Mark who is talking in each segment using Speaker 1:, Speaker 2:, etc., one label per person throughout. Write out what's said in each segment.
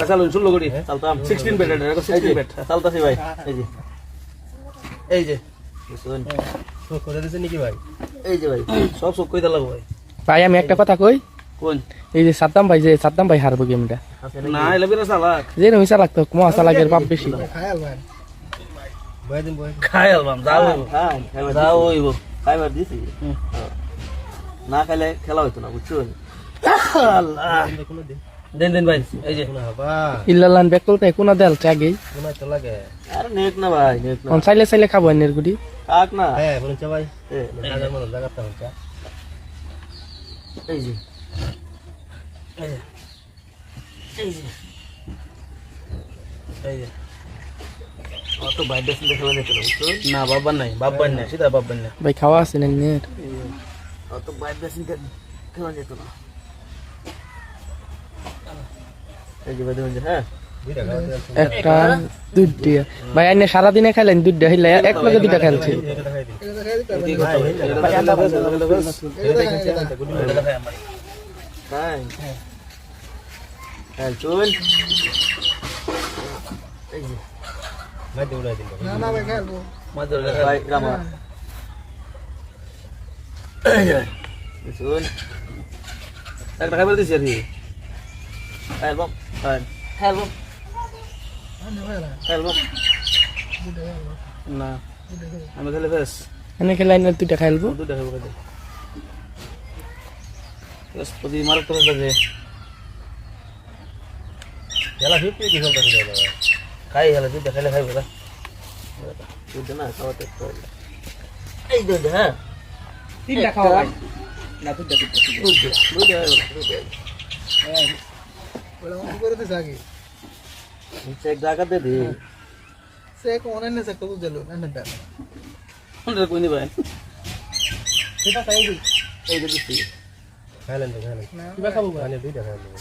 Speaker 1: চালুন 16 কোটি চালতাম 16 বেড এটা 16 বেড চালতাছি ভাই এই যে শুনুন তো করে দিছেন নাকি ভাই এই যে ভাই সব সব কই দাও ভাই
Speaker 2: ভাই আমি একটা কথা কই
Speaker 1: কোন
Speaker 2: এই যে সাদ্দাম ভাই হারবো গেমটা
Speaker 1: না এলে বিনা চালাক
Speaker 2: যে রমি চালাক তো মহা চালাকের বাপ বেশি
Speaker 1: খায়াল বাম যাও হইব খাইবার দিছি না খাইলে খেলা হইতো না বুঝছো আল্লাহ দেন ভাই এই যে
Speaker 2: ইল্লাল্লাহ বেকলতে কোনা দেল আগেই
Speaker 1: আরে নেক না ভাই নেক না
Speaker 2: কোন চাইলে খাবো এর গুডি
Speaker 1: কাক না
Speaker 3: হ্যাঁ বলছে ভাই হাজার মন জায়গাটা হচ্ছে
Speaker 1: এই যে এই যে অত বাইরে দেখে খেলা দেখতে বুঝছো না বাবার নাই সিধা বাবার নাই
Speaker 2: ভাই খাওয়া আছে না নে
Speaker 1: অত বাইরে দেখে খেলা যেত না এই যে বাদে হ্যাঁ
Speaker 2: একটা দুইটা ভাই আইনে সারা দিনে খাইলেন দুইটা হইলে এক লগে দুইটা খেলছি
Speaker 1: চল একটা খাবার দিছি আর কি Help. না আমি খেলে বেশ
Speaker 2: এনে খেলে আইনে দুইটা খাইলবো
Speaker 1: দুটো খাবো খাইতে বেশ প্রতি মারক তো বাজে
Speaker 3: খেলা 50 কি খেলতে হবে
Speaker 1: খাই হলে দুটো খেলে খাইবো না দুটো না খাওয়াতে তো এই দুটো হ্যাঁ
Speaker 2: তিনটা খাওয়া ভাই না দুইটা
Speaker 1: হ্যাঁ
Speaker 4: বলে অন করে দিস আগে
Speaker 1: চেক জায়গা দে দে
Speaker 4: চেক অনলাইনে চেক তো দিলো না না
Speaker 1: ওটা কোনি ভাই
Speaker 4: সেটা তাই দি
Speaker 1: এই যে দিছি
Speaker 3: খাইলেন তো খাইলেন
Speaker 4: কিবা খাবো ভাই
Speaker 3: মানে দুইটা খাইলেন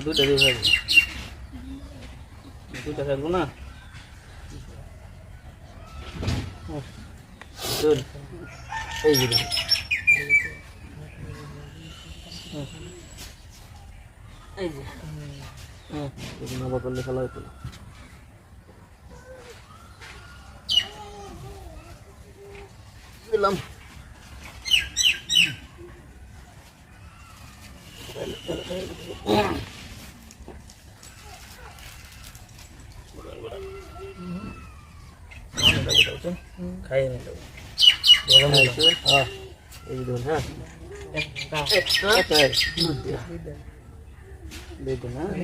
Speaker 1: দুটো দিয়ে খাবো দুটো খাবো না চল এই যে এই যে যদি না বদলে খেলা হতো না দিলাম খাই এই ধরুন হ্যাঁ একটা